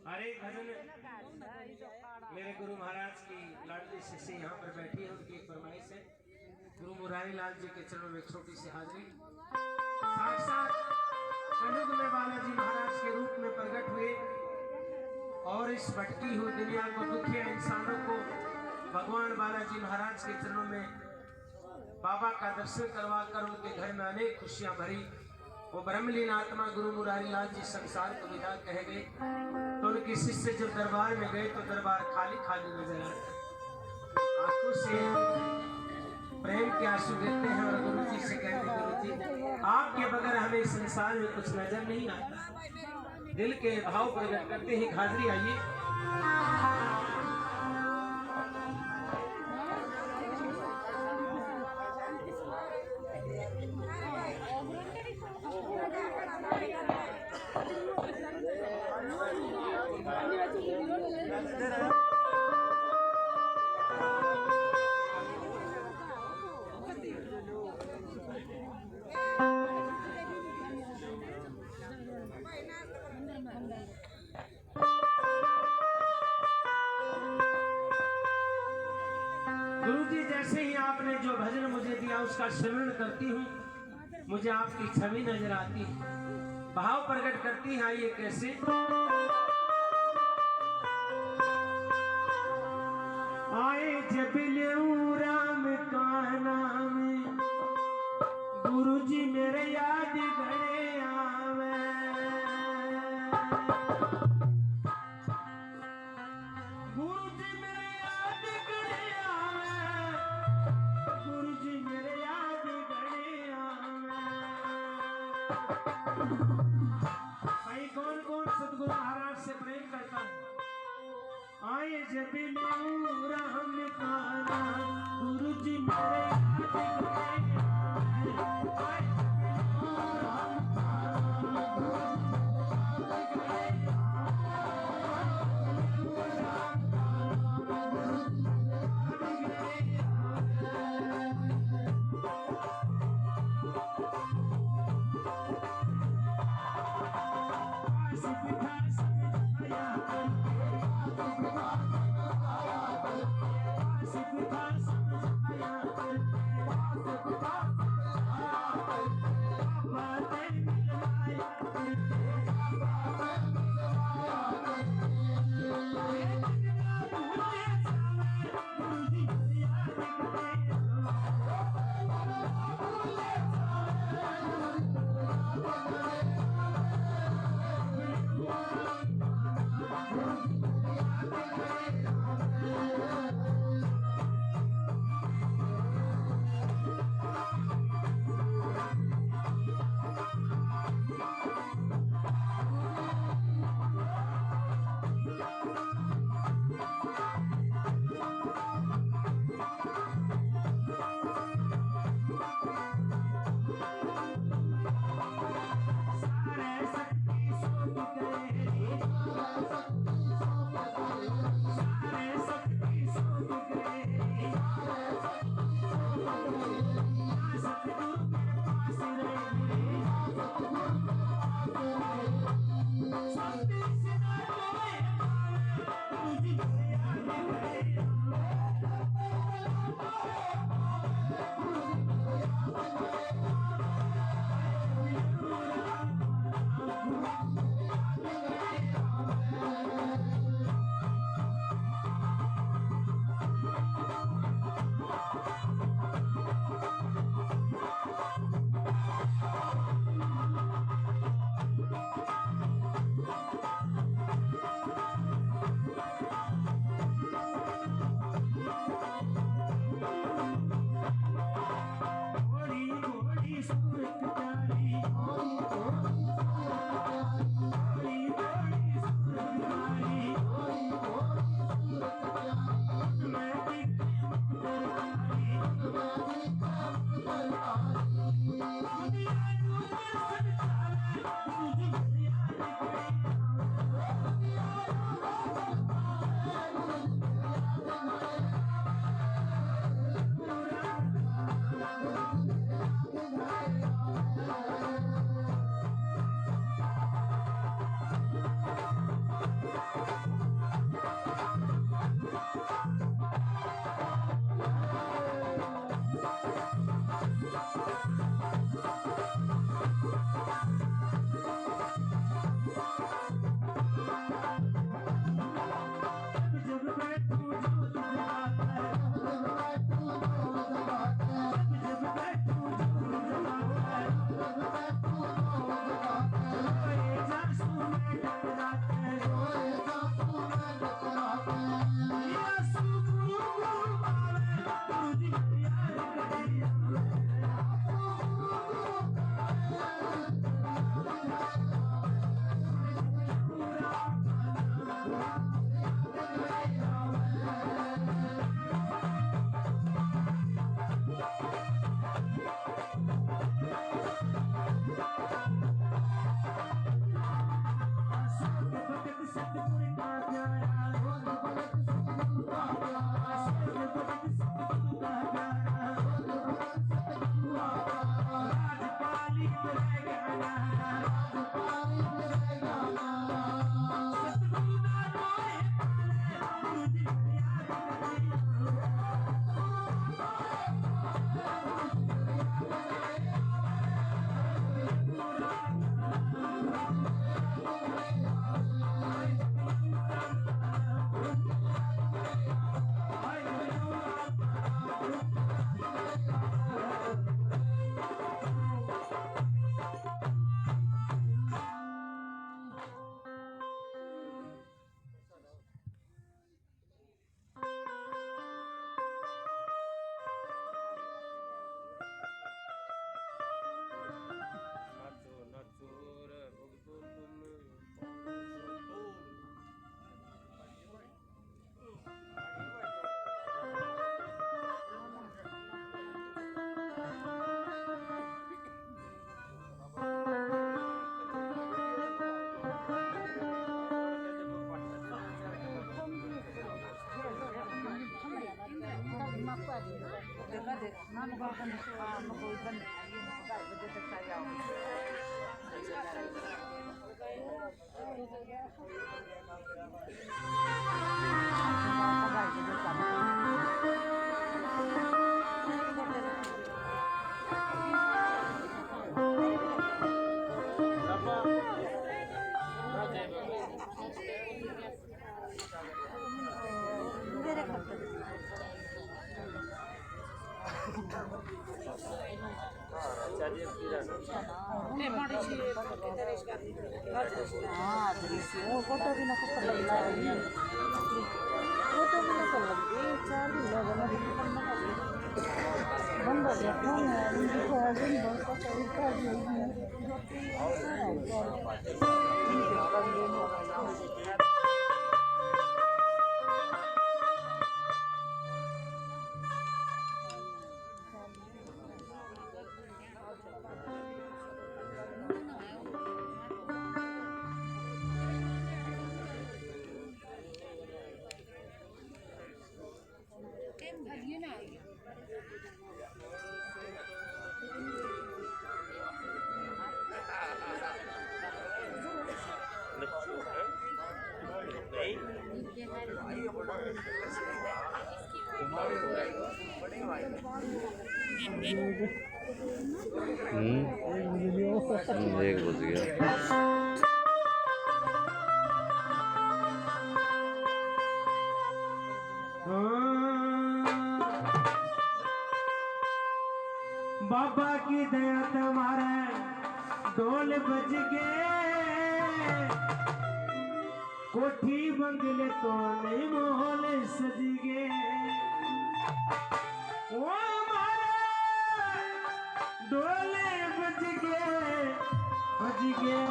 हरे भजन मेरे गुरु महाराज की लाडली शिष्य यहाँ पर बैठी है, उनकी एक फरमाइश है। गुरु मुरारी लाल जी के चरणों में छोटी सी हाजिरी। साक्षात कलयुग में बालाजी महाराज के रूप में प्रकट हुए और इस भटकी हुई दुनिया को, दुखिया इंसानों को भगवान बालाजी महाराज के चरणों में बाबा का दर्शन करवा कर उनके घर में अनेक खुशियां भरी। वो ब्रह्मलीन आत्मा गुरु मुरारी लाल जी संसार को विदा कह गए, तो उनके शिष्य जब दरबार में गए तो दरबार खाली खाली नजर आया। आंखों से प्रेम के आंसू गिरते हैं और गुरु जी से कहते हैं, गुरु जी आपके बगैर हमें संसार में कुछ नजर नहीं आता। दिल के भाव प्रकट करते ही हाजिरी आइए। गुरु जी जैसे ही आपने जो भजन मुझे दिया उसका स्मरण करती हूँ, मुझे आपकी छवि नजर आती है, भाव प्रकट करती है। ये कैसे? आए जब लेऊ राम का नाम, गुरु जी मेरे याद घड़े आवे। गुरु जी मेरे याद घड़े आवे, गुरु जी मेरे याद घड़े आवे। भाई कौन कौन सतगुरु महाराज से प्रेम करता है? आए जब लेऊ राम का नाम, गुरु जी मेरे याद घड़े आवे। एक बज गया। बाबा की दया तुम्हारे ढोल बज गए, कोठी बंगले तो नहीं माहौल सज गए। ओ हमारे ढोले बज गए, बज गए।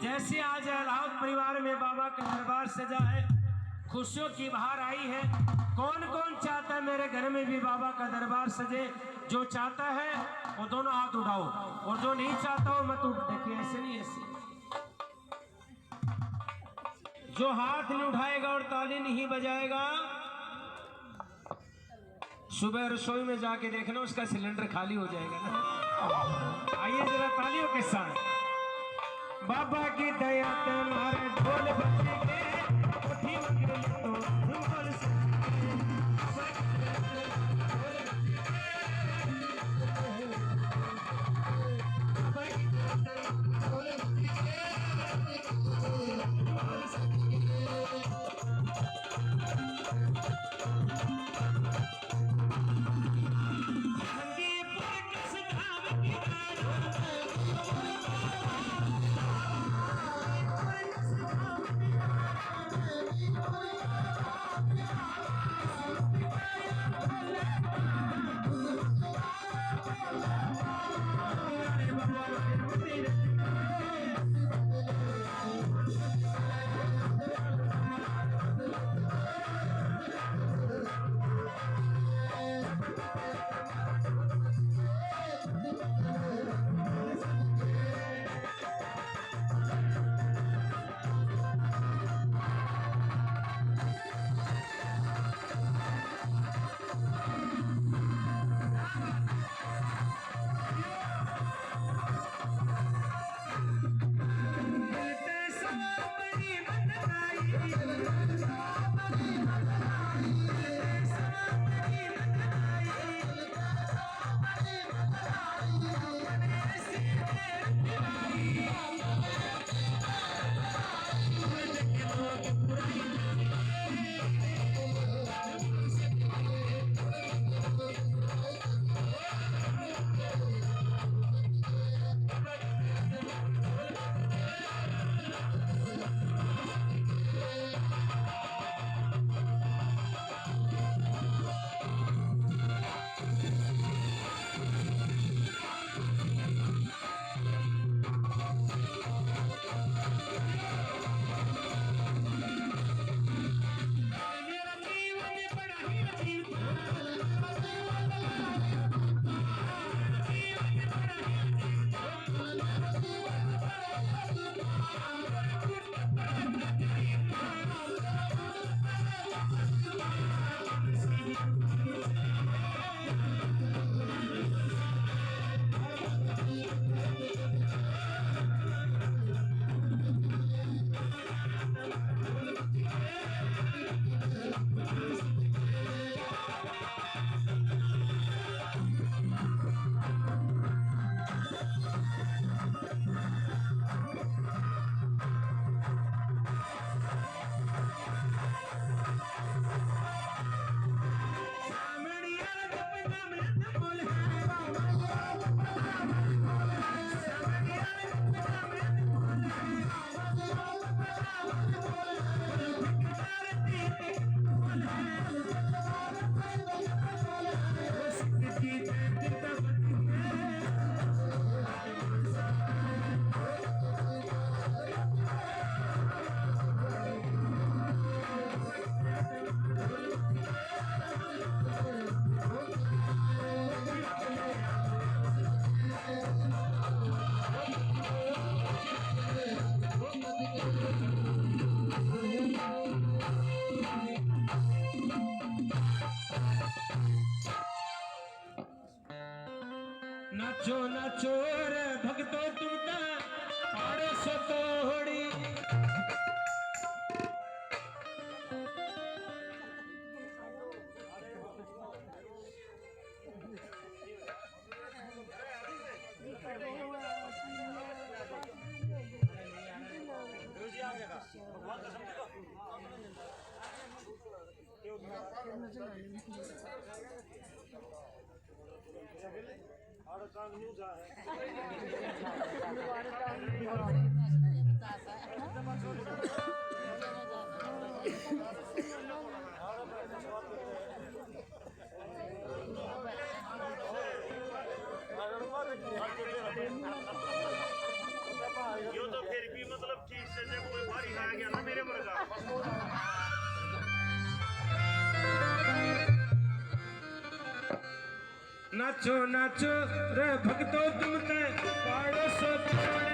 जैसे आज राउत परिवार में बाबा का दरबार सजा है, खुशियों की बहार आई है। कौन कौन चाहता है मेरे घर में भी बाबा का दरबार सजे? जो चाहता है वो दोनों हाथ उठाओ, और जो नहीं चाहता हो मत उठ। देखिए ऐसे नहीं, ऐसे। जो हाथ नहीं उठाएगा और ताली नहीं बजाएगा, सुबह रसोई में जाके देखना उसका सिलेंडर खाली हो जाएगा ना। आइए जरा तालियों के साथ। बाबा की दया तुम्हारे ढोल बज गए, कोठी बंगले तो ढोल से नाचो रे भक्तो तुम ता पाड़ो सो तोड़ी। यो तो फिर भी मतलब ठीक से जब कोई भारी आ गया ना मेरे मुर्गा नाचो नाचो रे भक्तो तुम ते पाड़ो सो तोड़ी।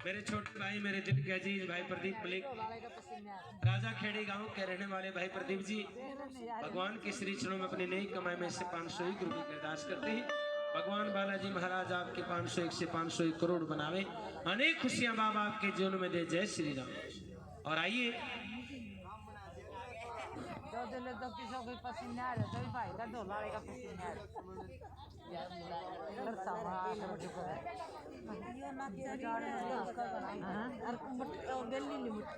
मेरे छोटे भाई, मेरे दिल के अजीज भाई प्रदीप मलिक, राजा खेड़ी गांव के रहने वाले भाई प्रदीप जी, भगवान के श्री चरणों में अपनी नई कमाई में से 501 रुपये की अरदास करते हैं। भगवान बालाजी महाराज आपके 501 से 501 करोड़ बनावे, अनेक खुशियां बाबा आपके जीवन में दे। जय श्री राम। और आइए चले तो किसी को पसीने आ रहे तो भाई का ढोला का पसीने आ रहे यो ना गली लिमिट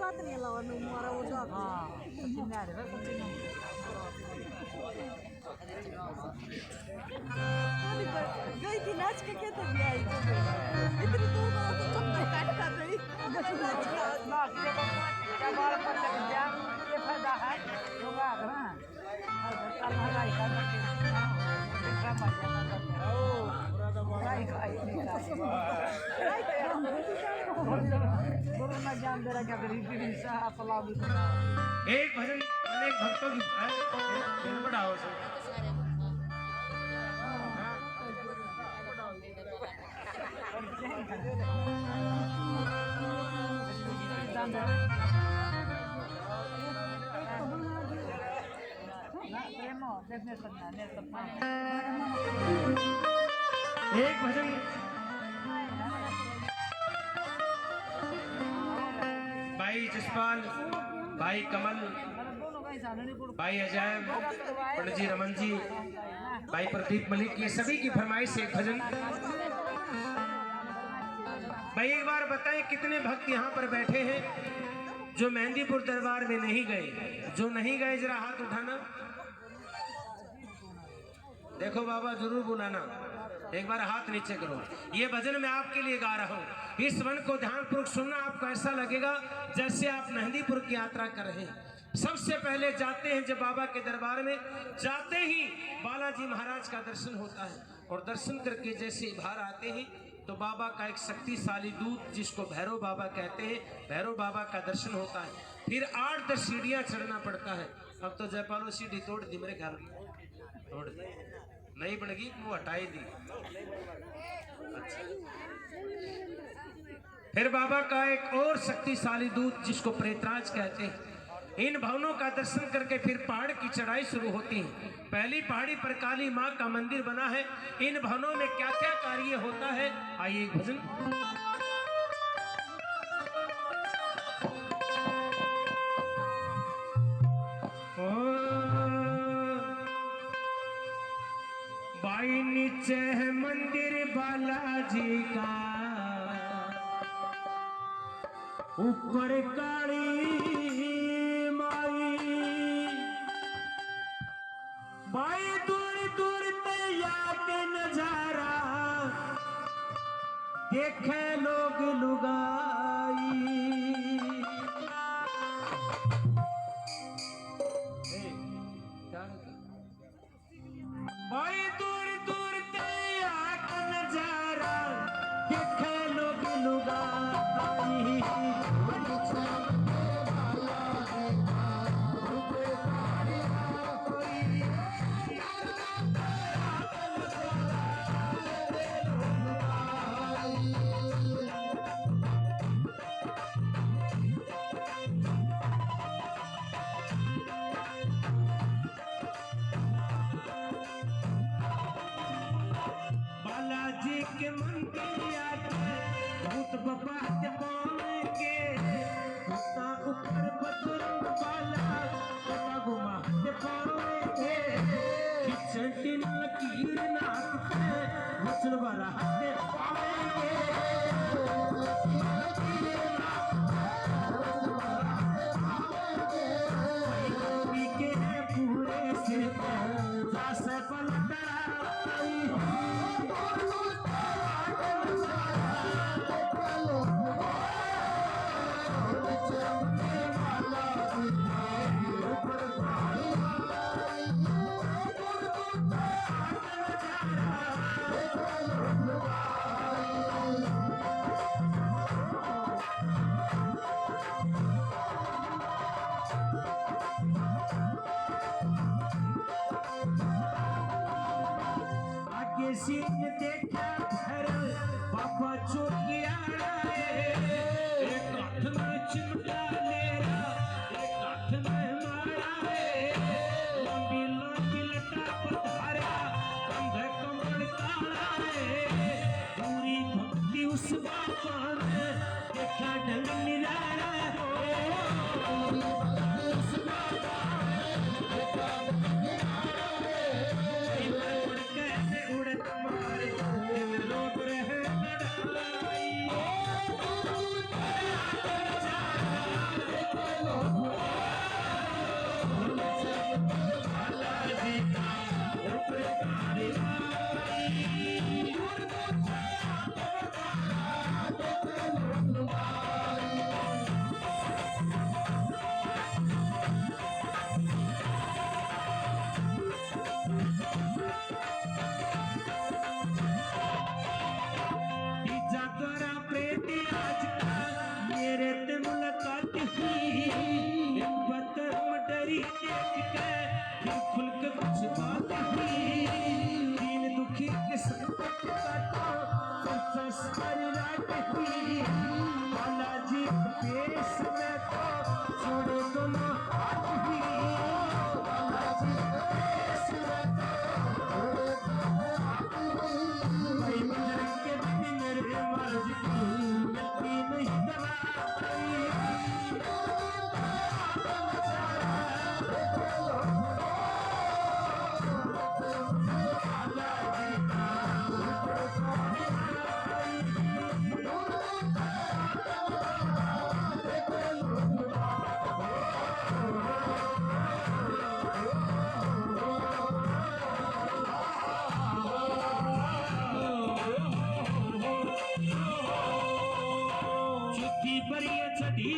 का नहीं लावा मारा वो गई थी नाच के क्या तब आई इतनी दूर तो चप्पल काट कर गई ये फायदा है होगा ना कल हलाई का एक भजन अनेक भक्तों की बढ़ाओ से एक भजन भाई जसपाल, भाई कमल, भाई अजय, पंडित जी रमन जी, भाई प्रदीप मलिक, ये सभी की फरमाइश से एक भजन। भाई एक बार बताएं कितने भक्त यहाँ पर बैठे हैं जो मेहंदीपुर दरबार में नहीं गए? जो नहीं गए जरा हाथ उठाना। देखो बाबा जरूर बुलाना, एक बार हाथ नीचे करो। ये भजन मैं आपके लिए गा रहा हूँ, इस वन को ध्यानपूर्वक सुनना। आपको ऐसा लगेगा जैसे आप मेहंदीपुर की यात्रा कर रहे हैं। सबसे पहले जाते हैं जब बाबा के दरबार में, जाते ही बालाजी महाराज का दर्शन होता है और दर्शन करके जैसे बाहर आते हैं तो बाबा का एक शक्तिशाली दूत जिसको भैरव बाबा कहते हैं, भैरव बाबा का दर्शन होता है। फिर 8-10 सीढ़ियाँ चढ़ना पड़ता है। अब तो जयपालो सीढ़ी तोड़ दी मेरे ख्याल में, तोड़ दी नहीं बन गई, वो हटाई दी। अच्छा। फिर बाबा का एक और शक्तिशाली दूत जिसको प्रेतराज कहते हैं, इन भवनों का दर्शन करके फिर पहाड़ की चढ़ाई शुरू होती है। पहली पहाड़ी पर काली माँ का मंदिर बना है। इन भवनों में क्या क्या कार्य होता है, आइए एक भजन। भाई नीचे है मंदिर बालाजी का, ऊपर काली भाई दूर दूर पे याद नजारा देखे लोग लुगाई। भाई दूर दूर पे याद नजारा देखे लोग लुगाई। बालाजी के मंदिर आके भूत बाबा के पाएंगे, भूता ऊपर बजरंग बाला बाबा घुमा के पाएंगे। खिचड़ी लकीर नाक पे वचन वाला हाथे पाएंगे। के पूरे से जैसे पलटा सीन देखा बाबा चौकिया, एक हाथ में चिमटा लेरा, एक हाथ में मारा है। लंबी लंबी लटा पधारा, कंधे कमर काला है। देखा ढंग निराला उड़त मारे लोग रहे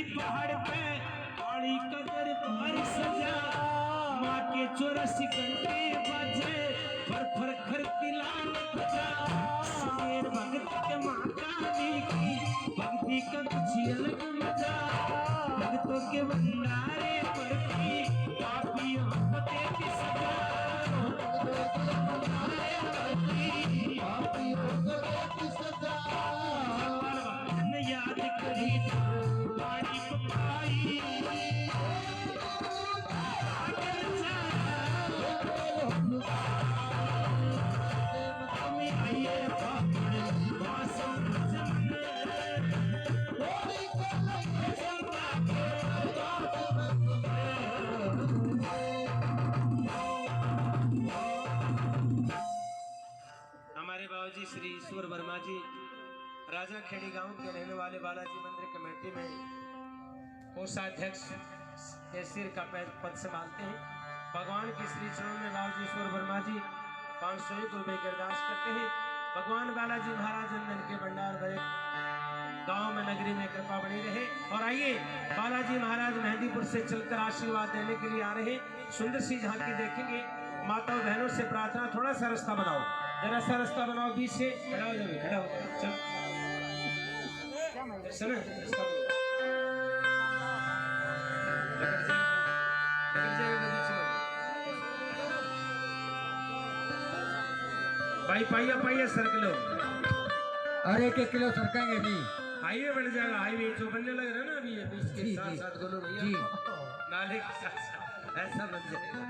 पहाड़ पे काली कदर पर सजा माँ के 84 घंटे बजे फर फर खरती लाल बजा शेर भगत के माँ काली की भक्ति का कुछ अलग मजा भक्तों के भंडारे पर की पापियों को देती सजा याद करी हमारे बाबूजी श्री ईश्वर वर्मा जी राजा खेड़ी गांव के रहने वाले बालाजी मंदिर कमेटी में कोषाध्यक्ष कैशियर का पद संभालते हैं। भगवान के श्री चरणों में बाबूजी ईश्वर वर्मा जी 501 रुपए की अरदास करते हैं। भगवान बालाजी महाराज नंदन के भंडार भरे गांव में नगरी में कृपा बनी रहे। और आइए बालाजी महाराज मेहंदीपुर से चलकर आशीर्वाद देने के लिए आ रहे हैं। सुंदर सी झांकी देखेंगे। माताओं बहनों से प्रार्थना, थोड़ा सा रास्ता बनाओ, जरा सा रास्ता बनाओ, बीच से खड़ा हो जाओ, खड़ा हो चल सुन भाई पाइया पाइया सरकलो। अरे 1 किलो सरकेंगे नहीं, हाईवे बन जाएगा। हाईवे जो बनने लग रहा है ना अभी ये बीच के साथ साथ गोलो भैया जी नाले के साथ साथ ऐसा बन जाएगा।